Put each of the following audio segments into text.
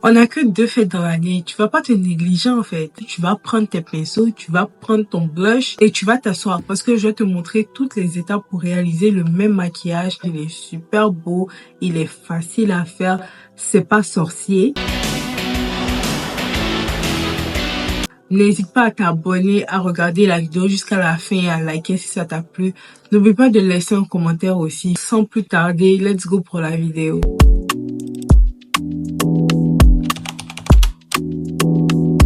On n'a que 2 fêtes dans l'année. Tu vas pas te négliger en fait. Tu vas prendre tes pinceaux, tu vas prendre ton blush et tu vas t'asseoir parce que je vais te montrer toutes les étapes pour réaliser le même maquillage. Il est super beau, il est facile à faire, c'est pas sorcier. N'hésite pas à t'abonner, à regarder la vidéo jusqu'à la fin et à liker si ça t'a plu. N'oublie pas de laisser un commentaire aussi. Sans plus tarder, let's go pour la vidéo.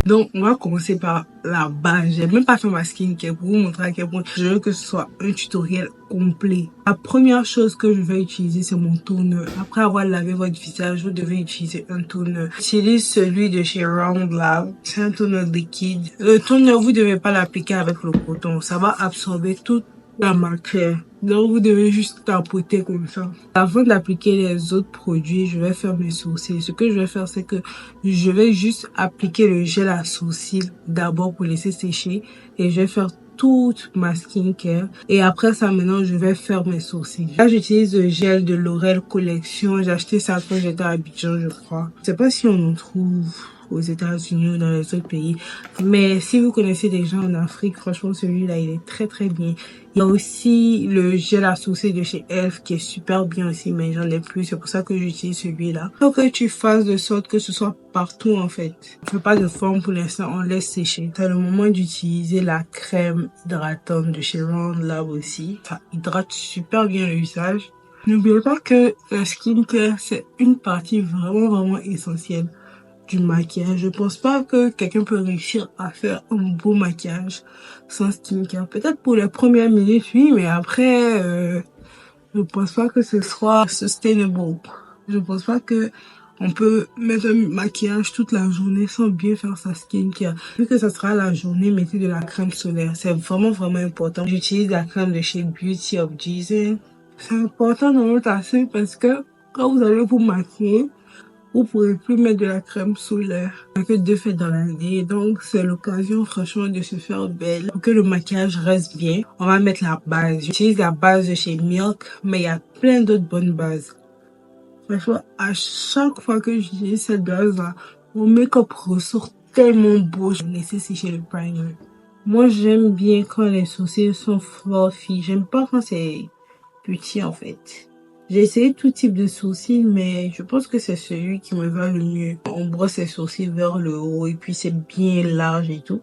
Donc, on va commencer par la base. J'ai même pas fait ma skincare pour vous montrer à quel point je veux que ce soit un tutoriel complet. La première chose que je vais utiliser, c'est mon toner. Après avoir lavé votre visage, vous devez utiliser un toner. J'utilise celui de chez Round Lab. C'est un toner liquide. Le toner, vous devez pas l'appliquer avec le coton. Ça va absorber toute la matière. Donc, vous devez juste tapoter comme ça. Avant d'appliquer les autres produits, je vais faire mes sourcils. Ce que je vais faire, c'est que je vais juste appliquer le gel à sourcils d'abord pour laisser sécher. Et je vais faire toute ma skincare. Et après ça, maintenant, je vais faire mes sourcils. Là, j'utilise le gel de L'Oréal Collection. J'ai acheté ça quand j'étais à Abidjan, je crois. Je sais pas si on en trouve aux États-Unis ou dans les autres pays. Mais si vous connaissez des gens en Afrique, franchement, celui-là, il est très, très bien. Il y a aussi le gel à sourcils de chez Elf qui est super bien aussi, mais j'en ai plus. C'est pour ça que j'utilise celui-là. Il faut que tu fasses de sorte que ce soit partout, en fait. On fait pas de forme pour l'instant, on laisse sécher. C'est le moment d'utiliser la crème hydratante de chez Round Lab aussi. Ça hydrate super bien le visage. N'oubliez pas que la skincare, c'est une partie vraiment, vraiment essentielle du maquillage. Je pense pas que quelqu'un peut réussir à faire un beau maquillage sans skincare. Peut-être pour les premières minutes, oui, mais après, je pense pas que ce soit sustainable. Je pense pas que on peut mettre un maquillage toute la journée sans bien faire sa skincare. Vu que ça sera la journée, mettez de la crème solaire. C'est vraiment, vraiment important. J'utilise la crème de chez Beauty of Jesus. C'est important dans notre assiette parce que quand vous allez vous maquiller, vous pourrez plus mettre de la crème solaire. Il n'y a que 2 fêtes dans l'année, donc c'est l'occasion franchement de se faire belle. Pour que le maquillage reste bien, on va mettre la base. J'utilise la base de chez Milk, mais il y a plein d'autres bonnes bases. Franchement, à chaque fois que j'utilise cette base-là, mon make-up ressort tellement beau. Je laisse sécher le primer. Moi, j'aime bien quand les sourcils sont fluffy. J'aime pas quand c'est petit en fait. J'ai essayé tout type de sourcils, mais je pense que c'est celui qui me va le mieux. On brosse les sourcils vers le haut et puis c'est bien large et tout.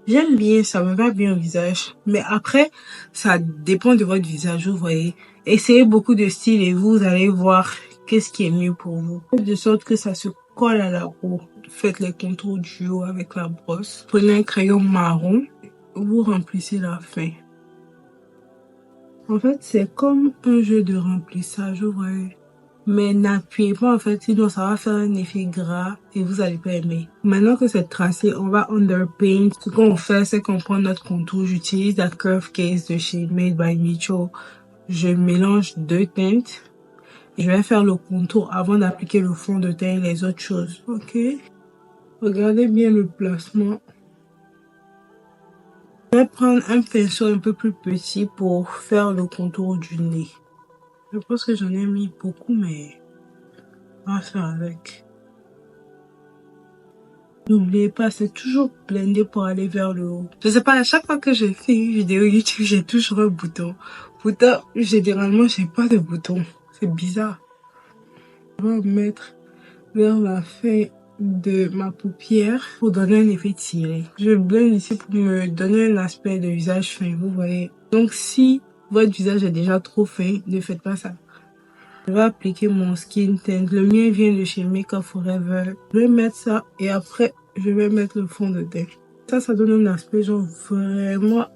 J'aime bien, ça me va bien au visage. Mais après, ça dépend de votre visage, vous voyez. Essayez beaucoup de styles et vous allez voir qu'est-ce qui est mieux pour vous. De sorte que ça se colle à la peau. Faites les contours du haut avec la brosse. Prenez un crayon marron, vous remplissez la fin. En fait, c'est comme un jeu de remplissage, vous voyez. Mais n'appuyez pas, en fait, sinon ça va faire un effet gras et vous allez pas aimer. Maintenant que c'est tracé, on va underpaint. Ce qu'on fait, c'est qu'on prend notre contour. J'utilise la Curve Case de chez Made by Mitchell. Je mélange 2 teintes. Je vais faire le contour avant d'appliquer le fond de teint et les autres choses. Ok? Regardez bien le placement. Je vais prendre un pinceau un peu plus petit pour faire le contour du nez. Je pense que j'en ai mis beaucoup, mais on va faire avec. N'oubliez pas, c'est toujours blender pour aller vers le haut. Je sais pas, à chaque fois que je fais une vidéo YouTube, j'ai toujours un bouton. Pourtant, généralement, j'ai pas de bouton. C'est bizarre. Je vais mettre vers la fin de ma paupière pour donner un effet tiré. Je blende ici pour me donner un aspect de visage fin, vous voyez. Donc si votre visage est déjà trop fin, ne faites pas ça. Je vais appliquer mon skin tint. Le mien vient de chez Make Up Forever. Je vais mettre ça et après je vais mettre le fond de teint. Ça donne un aspect genre vraiment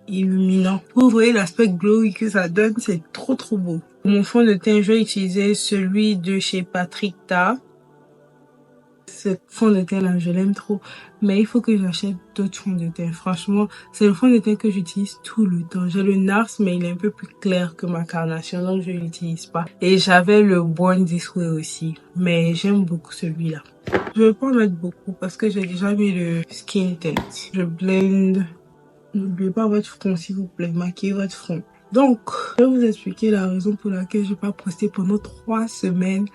illuminant. Vous voyez l'aspect glowy que ça donne, c'est trop beau. Pour mon fond de teint, je vais utiliser celui de chez Patrick Ta. Ce fond de teint là, je l'aime trop. Mais il faut que j'achète d'autres fonds de teint. Franchement, c'est le fond de teint que j'utilise tout le temps. J'ai le NARS, mais il est un peu plus clair que ma carnation, donc je l'utilise pas. Et j'avais le Born This Way aussi. Mais j'aime beaucoup celui-là. Je vais pas en mettre beaucoup parce que j'ai déjà mis le skin tint. Je blende. N'oubliez pas votre front, s'il vous plaît. Maquillez votre front. Donc, je vais vous expliquer la raison pour laquelle je n'ai pas posté pendant 3 semaines.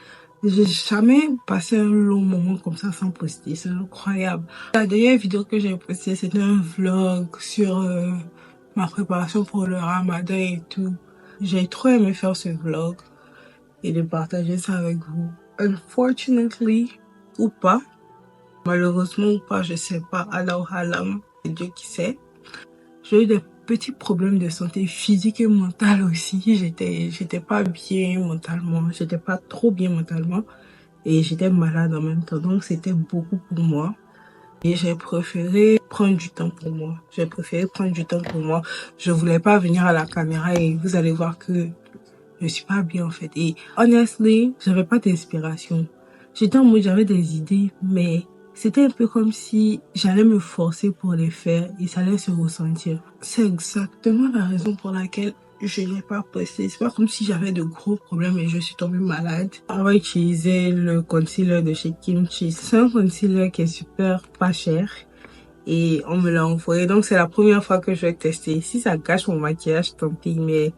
J'ai jamais passé un long moment comme ça sans poster, c'est incroyable. La dernière vidéo que j'ai postée, c'était un vlog sur ma préparation pour le ramadan et tout. J'ai trop aimé faire ce vlog et de partager ça avec vous. Unfortunately, ou pas, malheureusement ou pas, je sais pas, Allah Alam, c'est Dieu qui sait. J'ai eu des petits problèmes de santé physique et mentale aussi. J'étais pas bien mentalement, j'étais pas trop bien mentalement. Et j'étais malade en même temps, donc c'était beaucoup pour moi. Et j'ai préféré prendre du temps pour moi. J'ai préféré prendre du temps pour moi. Je voulais pas venir à la caméra et vous allez voir que je suis pas bien en fait. Et honestly, j'avais pas d'inspiration. J'étais en mode, j'avais des idées, mais c'était un peu comme si j'allais me forcer pour les faire et ça allait se ressentir. C'est exactement la raison pour laquelle je n'ai pas posté. C'est pas comme si j'avais de gros problèmes et je suis tombée malade. On va utiliser le concealer de chez Kimchi. C'est un concealer qui est super pas cher et on me l'a envoyé. Donc c'est la première fois que je vais tester. Si ça gâche mon maquillage, tant pis, mais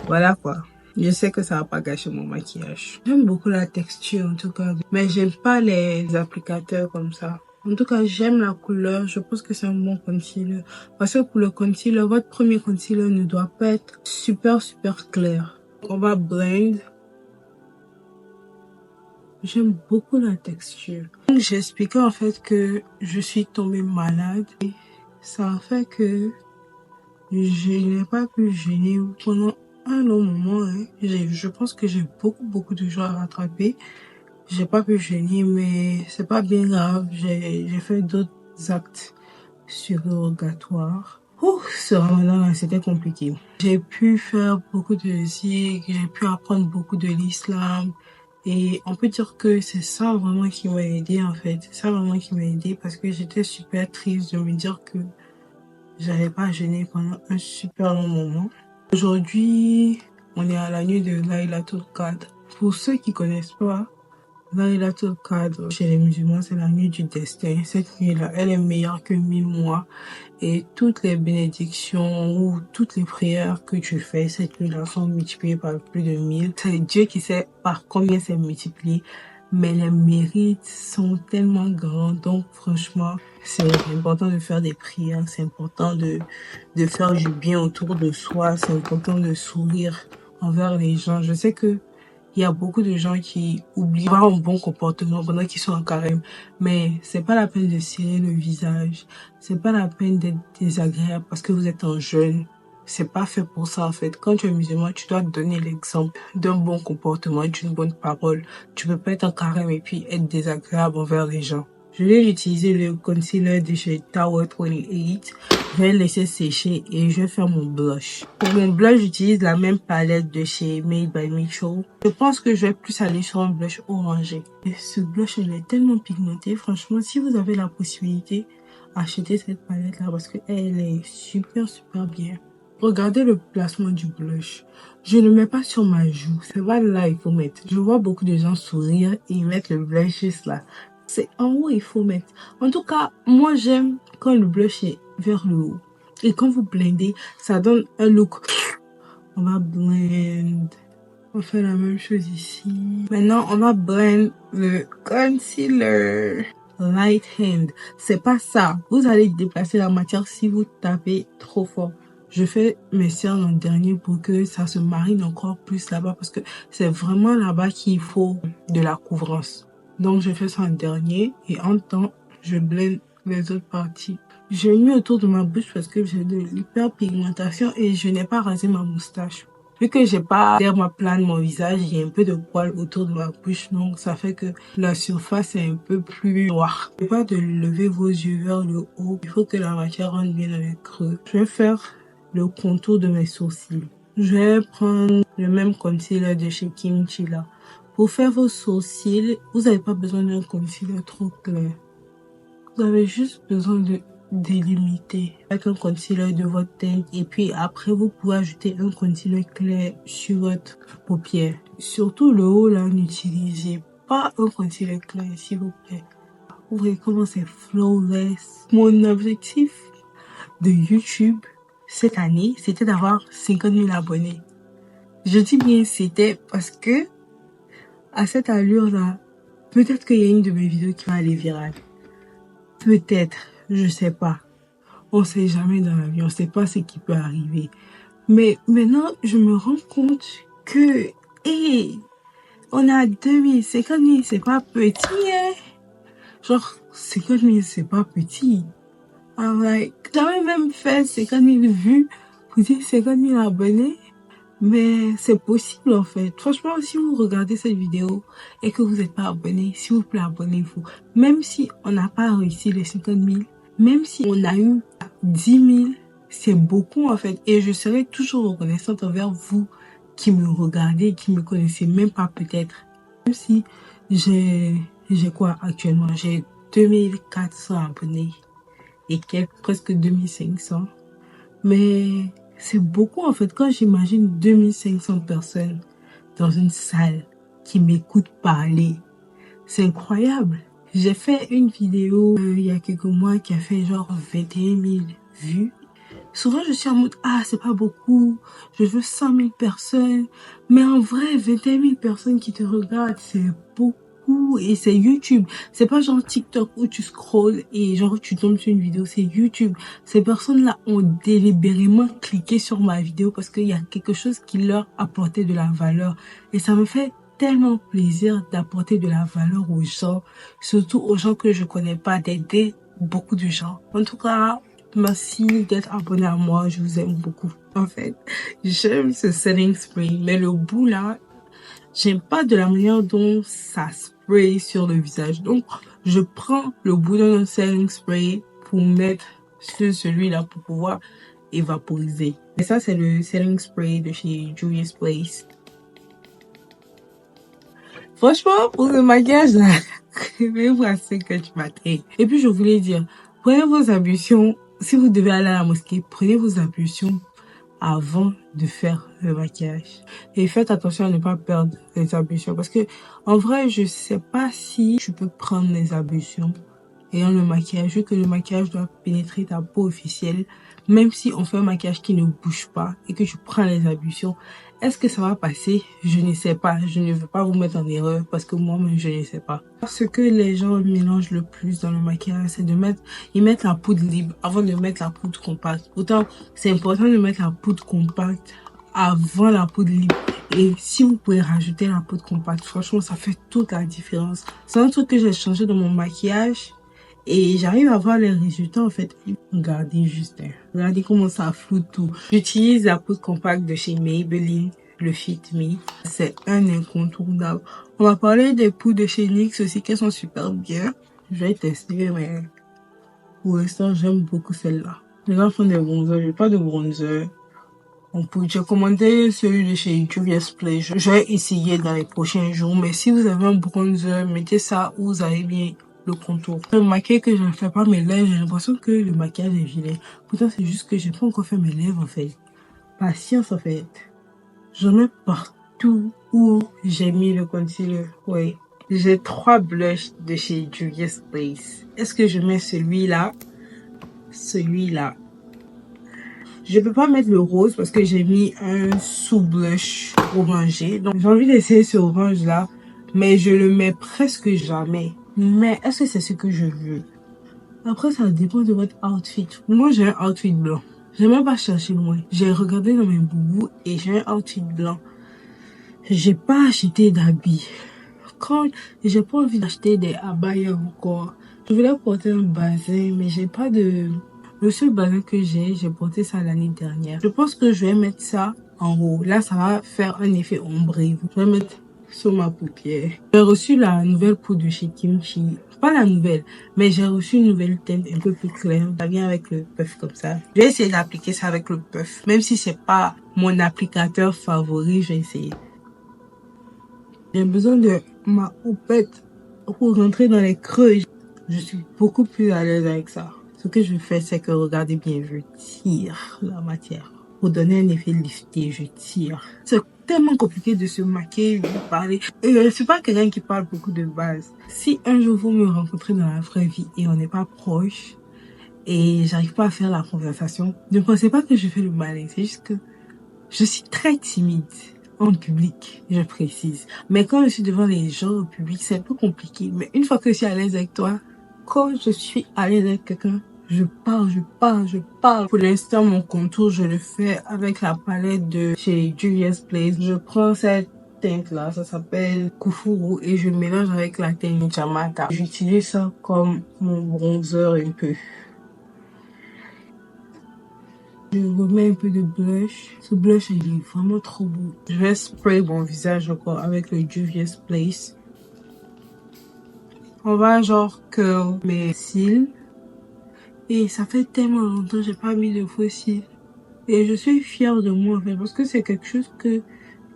voilà quoi. Je sais que ça va pas gâcher mon maquillage. J'aime beaucoup la texture en tout cas, mais j'aime pas les applicateurs comme ça. En tout cas, j'aime la couleur. Je pense que c'est un bon concealer. Parce que pour le concealer, votre premier concealer ne doit pas être super clair. On va blend. J'aime beaucoup la texture. J'ai expliqué en fait que je suis tombée malade. Et ça a fait que je n'ai pas pu gêner pendant un long moment. Je pense que j'ai beaucoup de choses à rattraper. J'ai pas pu gêner, mais c'est pas bien grave. J'ai fait d'autres actes surrogatoires. Ce ramadan-là, c'était compliqué. J'ai pu faire beaucoup de zikr, j'ai pu apprendre beaucoup de l'islam. Et on peut dire que c'est ça vraiment qui m'a aidé en fait. C'est ça vraiment qui m'a aidé parce que j'étais super triste de me dire que j'avais pas jeûné pendant un super long moment. Aujourd'hui, on est à la nuit de Laylatul Qadr. Pour ceux qui connaissent pas, Laylatul Qadr chez les musulmans, c'est la nuit du destin. Cette nuit-là, elle est meilleure que 1000 mois. Et toutes les bénédictions ou toutes les prières que tu fais cette nuit-là sont multipliées par plus de 1000. C'est Dieu qui sait par combien c'est multiplié. Mais les mérites sont tellement grands. Donc franchement, c'est important de faire des prières. C'est important de faire du bien autour de soi. C'est important de sourire envers les gens. Je sais que il y a beaucoup de gens qui oublient d'avoir un bon comportement pendant qu'ils sont en carême. Mais c'est pas la peine de serrer le visage. C'est pas la peine d'être désagréable parce que vous êtes en jeûne. C'est pas fait pour ça en fait. Quand tu es musulman, tu dois donner l'exemple d'un bon comportement, d'une bonne parole. Tu peux pas être en carême et puis être désagréable envers les gens. Je vais utiliser le concealer de chez Tower 28. Je vais laisser sécher et je vais faire mon blush. Pour mon blush, j'utilise la même palette de chez Made by Mitchell. Je pense que je vais plus aller sur un blush orangé. Et ce blush, il est tellement pigmenté. Franchement, si vous avez la possibilité, achetez cette palette là parce que elle est super bien. Regardez le placement du blush. Je ne mets pas sur ma joue. C'est pas là il faut mettre. Je vois beaucoup de gens sourire et ils mettent le blush juste là. C'est en haut il faut mettre. En tout cas, moi j'aime quand le blush est vers le haut. Et quand vous blendez, ça donne un look. On va blend. On fait la même chose ici. Maintenant, on va blend le concealer. Light hand. C'est pas ça. Vous allez déplacer la matière si vous tapez trop fort. Je fais mes cernes en dernier pour que ça se marine encore plus là-bas parce que c'est vraiment là-bas qu'il faut de la couvrance. Donc, je fais ça en dernier et en temps, je blende les autres parties. J'ai mis autour de ma bouche parce que j'ai de l'hyperpigmentation et je n'ai pas rasé ma moustache. Vu que j'ai pas derma plane mon visage, il y a un peu de poils autour de ma bouche, donc ça fait que la surface est un peu plus noire. N'oubliez pas de lever vos yeux vers le haut. Il faut que la matière rentre bien dans les creux. Je vais faire le contour de mes sourcils. Je vais prendre le même concealer de chez Kimchi là. Pour faire vos sourcils, vous n'avez pas besoin d'un concealer trop clair. Vous avez juste besoin de délimiter avec un concealer de votre teinte et puis après vous pouvez ajouter un concealer clair sur votre paupière. Surtout le haut là, n'utilisez pas un concealer clair s'il vous plaît. Vous voyez comment c'est flawless. Mon objectif de YouTube cette année, c'était d'avoir 50 000 abonnés. Je dis bien c'était parce que à cette allure-là, peut-être qu'il y a une de mes vidéos qui va aller virale. Peut-être, je sais pas. On sait jamais dans la vie, on sait pas ce qui peut arriver. Mais maintenant, je me rends compte que, on a 2000, 50 000, c'est pas petit, hein. Genre, 50 000, c'est pas petit. I'm like, j'avais même fait 50 000 vues pour dire 50 000 abonnés. Mais c'est possible en fait. Franchement, si vous regardez cette vidéo et que vous n'êtes pas abonné, s'il vous plaît, abonnez-vous. Même si on n'a pas réussi les 50 000, même si on a eu 10 000, c'est beaucoup en fait. Et je serai toujours reconnaissante envers vous qui me regardez, qui me connaissez même pas peut-être. Même si j'ai quoi actuellement? J'ai 2400 abonnés et presque 2500. Mais c'est beaucoup en fait. Quand j'imagine 2500 personnes dans une salle qui m'écoutent parler, c'est incroyable. J'ai fait une vidéo il y a quelques mois qui a fait genre 21 000 vues. Souvent je suis en mode c'est pas beaucoup, je veux 100 000 personnes. Mais en vrai 21 000 personnes qui te regardent, c'est beaucoup. Et c'est YouTube. C'est pas genre TikTok où tu scrolls et genre tu tombes sur une vidéo. C'est YouTube. Ces personnes-là ont délibérément cliqué sur ma vidéo parce qu'il y a quelque chose qui leur apportait de la valeur. Et ça me fait tellement plaisir d'apporter de la valeur aux gens, surtout aux gens que je connais pas, d'aider beaucoup de gens. En tout cas, merci d'être abonné à moi. Je vous aime beaucoup. En fait, j'aime ce setting spray, mais le bout là, j'aime pas de la manière dont ça spray sur le visage. Donc, je prends le bout d'un setting spray pour mettre sur celui-là pour pouvoir évaporiser. Et ça, c'est le setting spray de chez Juvia's Place. Franchement, pour le maquillage, là, réveillez-vous à 5h du matin. Et puis, je voulais dire, prenez vos ablutions. Si vous devez aller à la mosquée, prenez vos ablutions avant de faire le maquillage. Et faites attention à ne pas perdre les ablutions. Parce que, en vrai, je sais pas si tu peux prendre les ablutions ayant le maquillage, vu que le maquillage doit pénétrer ta peau officielle. Même si on fait un maquillage qui ne bouge pas et que tu prends les ablutions, est-ce que ça va passer? Je ne sais pas. Je ne veux pas vous mettre en erreur parce que moi-même, je ne sais pas. Ce que les gens mélangent le plus dans le maquillage, c'est ils mettent la poudre libre avant de mettre la poudre compacte. Pourtant, c'est important de mettre la poudre compacte avant la poudre libre. Et si vous pouvez rajouter la poudre compacte, franchement, ça fait toute la différence. C'est un truc que j'ai changé dans mon maquillage. Et j'arrive à voir les résultats en fait. Regardez juste. Regardez comment ça floute tout. J'utilise la poudre compacte de chez Maybelline, le Fit Me. C'est un incontournable. On va parler des poudres de chez NYX aussi, qui sont super bien. Je vais tester, mais pour l'instant, j'aime beaucoup celle-là. Les gens font des bronzers. J'ai pas de bronzer. J'ai commandé celui de chez Juvia's Place. Je vais essayer dans les prochains jours. Mais si vous avez un bronzer, mettez ça où vous avez bien le contour. Le maquillage que je ne fais pas mes lèvres, j'ai l'impression que le maquillage est vilain. Pourtant, c'est juste que j'ai pas encore fait mes lèvres, en fait. Patience, en fait. J'en mets partout où j'ai mis le concealer. Oui. J'ai 3 blushs de chez Juvia's Place. Est-ce que je mets celui-là? Celui-là. Je peux pas mettre le rose parce que j'ai mis un sous-blush orangé. Donc, j'ai envie d'essayer ce orange-là. Mais je le mets presque jamais. Mais est-ce que c'est ce que je veux? Après, ça dépend de votre outfit. Moi, j'ai un outfit blanc. J'ai même pas cherché loin. J'ai regardé dans mes boubous et j'ai un outfit blanc. J'ai pas acheté d'habits. Quand j'ai pas envie d'acheter des abayas encore. Je voulais porter un bazin, mais j'ai pas de... Le seul bazin que j'ai porté ça l'année dernière. Je pense que je vais mettre ça en haut. Là, ça va faire un effet ombré. Je vais mettre sur ma paupière. J'ai reçu la nouvelle poudre de chez Kimchi. Pas la nouvelle, mais j'ai reçu une nouvelle teinte un peu plus claire. Ça vient avec le puff comme ça. Je vais essayer d'appliquer ça avec le puff. Même si c'est pas mon applicateur favori, je vais essayer. J'ai besoin de ma houppette pour rentrer dans les creux. Je suis beaucoup plus à l'aise avec ça. Ce que je fais, c'est que, regardez bien, je tire la matière. Pour donner un effet lifté, je tire. C'est tellement compliqué de se maquiller, de parler. Et je suis pas quelqu'un qui parle beaucoup de base. Si un jour vous me rencontrez dans la vraie vie et on n'est pas proche, et j'arrive pas à faire la conversation, ne pensez pas que je fais le malin. C'est juste que je suis très timide. en public, je précise. Mais quand je suis devant les gens au public, c'est un peu compliqué. Mais une fois que je suis à l'aise avec toi, quand je suis à l'aise avec quelqu'un, je parle. Pour l'instant, mon contour, je le fais avec la palette de chez Juvia's Place. Je prends cette teinte là, ça s'appelle Kufuru, et je le mélange avec la teinte Jamaica. J'utilise ça comme mon bronzer un peu. Je remets un peu de blush. Ce blush, il est vraiment trop beau. Je vais spray mon visage encore avec le Juvia's Place. On va genre curl mes cils. Et ça fait tellement longtemps que j'ai pas mis de faux cils. Et je suis fière de moi en fait, parce que c'est quelque chose que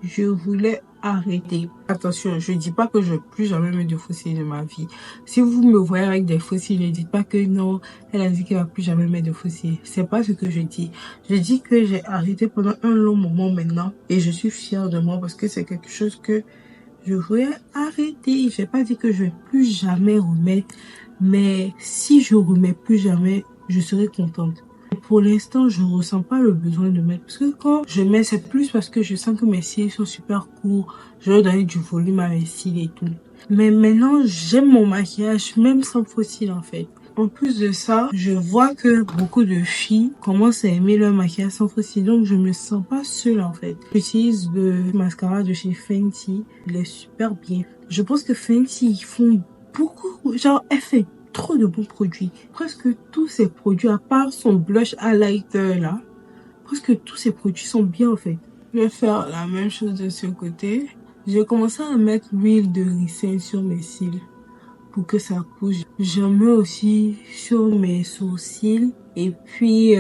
je voulais arrêter. Attention, je dis pas que je vais plus jamais mettre de faux cils de ma vie. Si vous me voyez avec des faux cils, ne dites pas que non, elle a dit qu'elle va plus jamais mettre de faux cils. C'est pas ce que je dis. Je dis que j'ai arrêté pendant un long moment maintenant et je suis fière de moi parce que c'est quelque chose que je voulais arrêter. J'ai pas dit que je vais plus jamais remettre, mais si je remets plus jamais, je serai contente. Pour l'instant, je ressens pas le besoin de mettre. Parce que quand je mets, c'est plus parce que je sens que mes cils sont super courts. Je veux donner du volume à mes cils et tout. Mais maintenant, j'aime mon maquillage, même sans faux cils en fait. En plus de ça, je vois que beaucoup de filles commencent à aimer leur maquillage sans faux cils. Donc, je me sens pas seule en fait. J'utilise le mascara de chez Fenty. Il est super bien. Je pense que Fenty, ils font beaucoup... Genre, elle fait trop de bons produits. Presque tous ces produits, à part son blush highlighter là, presque tous ces produits sont bien en fait. Je vais faire la même chose de ce côté. J'ai commencé à mettre l'huile de ricin sur mes cils pour que ça couche. J'en mets aussi sur mes sourcils et puis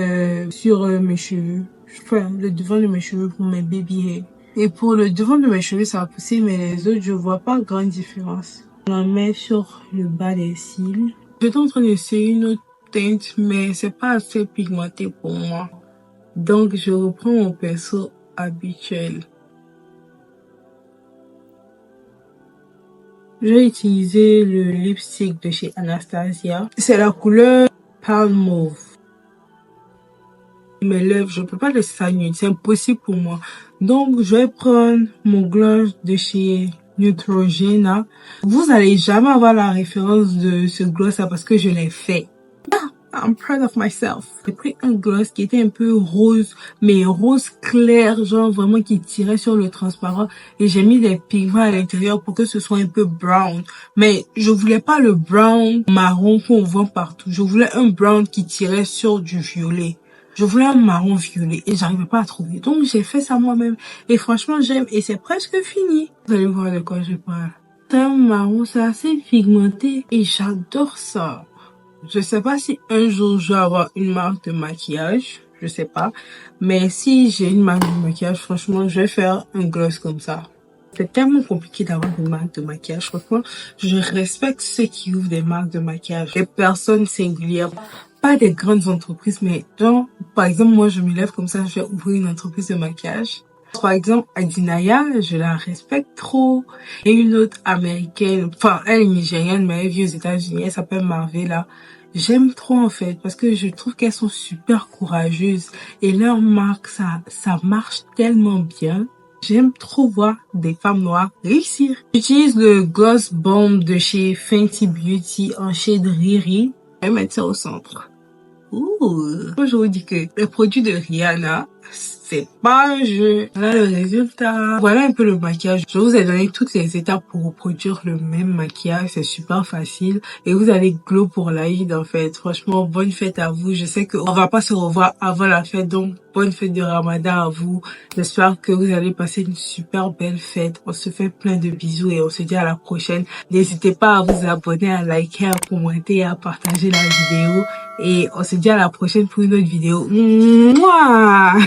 sur mes cheveux. Enfin, le devant de mes cheveux pour mes baby hairs. Et pour le devant de mes cheveux, ça a poussé, mais les autres, je vois pas grande différence. On en met sur le bas des cils. J'étais en train d'essayer une autre teinte, mais c'est pas assez pigmenté pour moi. Donc, je reprends mon pinceau habituel. Je vais utiliser le lipstick de chez Anastasia. C'est la couleur Pale Mauve. Mes lèvres, je peux pas laisser ça nude, c'est impossible pour moi. Donc, je vais prendre mon gloss de chez Neutrogena. Vous allez jamais avoir la référence de ce gloss là parce que je l'ai fait. I'm proud of myself. J'ai pris un gloss qui était un peu rose, mais rose clair, genre vraiment qui tirait sur le transparent. Et j'ai mis des pigments à l'intérieur pour que ce soit un peu brown. Mais je voulais pas le brown marron qu'on vend partout. Je voulais un brown qui tirait sur du violet. Je voulais un marron violet et j'arrivais pas à trouver. Donc j'ai fait ça moi-même. Et franchement, j'aime. Et c'est presque fini. Vous allez voir de quoi je parle. C'est un marron, c'est assez pigmenté et j'adore ça. Je sais pas si un jour je vais avoir une marque de maquillage, je sais pas. Mais si j'ai une marque de maquillage, franchement, je vais faire un gloss comme ça. C'est tellement compliqué d'avoir une marque de maquillage. Franchement, je respecte ceux qui ouvrent des marques de maquillage. Des personnes singulières. Pas des grandes entreprises, mais genre, par exemple, moi, je me lève comme ça, je vais ouvrir une entreprise de maquillage. Par exemple, Adinaya, je la respecte trop. Et une autre américaine, enfin, elle est nigérienne, mais elle vit aux États-Unis, elle s'appelle Marvella. J'aime trop, en fait, parce que je trouve qu'elles sont super courageuses. Et leur marque, ça marche tellement bien. J'aime trop voir des femmes noires réussir. J'utilise le Gloss Bomb de chez Fenty Beauty en shade Riri. Je vais mettre ça au centre. Moi, je vous dis que le produit de Rihanna, c'est pas un jeu. Voilà le résultat. Voilà un peu le maquillage. Je vous ai donné toutes les étapes pour reproduire le même maquillage. C'est super facile. Et vous allez glow pour l'Aïd, en fait. Franchement, bonne fête à vous. Je sais qu'on va pas se revoir avant la fête. Donc, bonne fête de Ramadan à vous. J'espère que vous allez passer une super belle fête. On se fait plein de bisous et on se dit à la prochaine. N'hésitez pas à vous abonner, à liker, à commenter, à partager la vidéo. Et on se dit à la prochaine pour une autre vidéo. Mouah!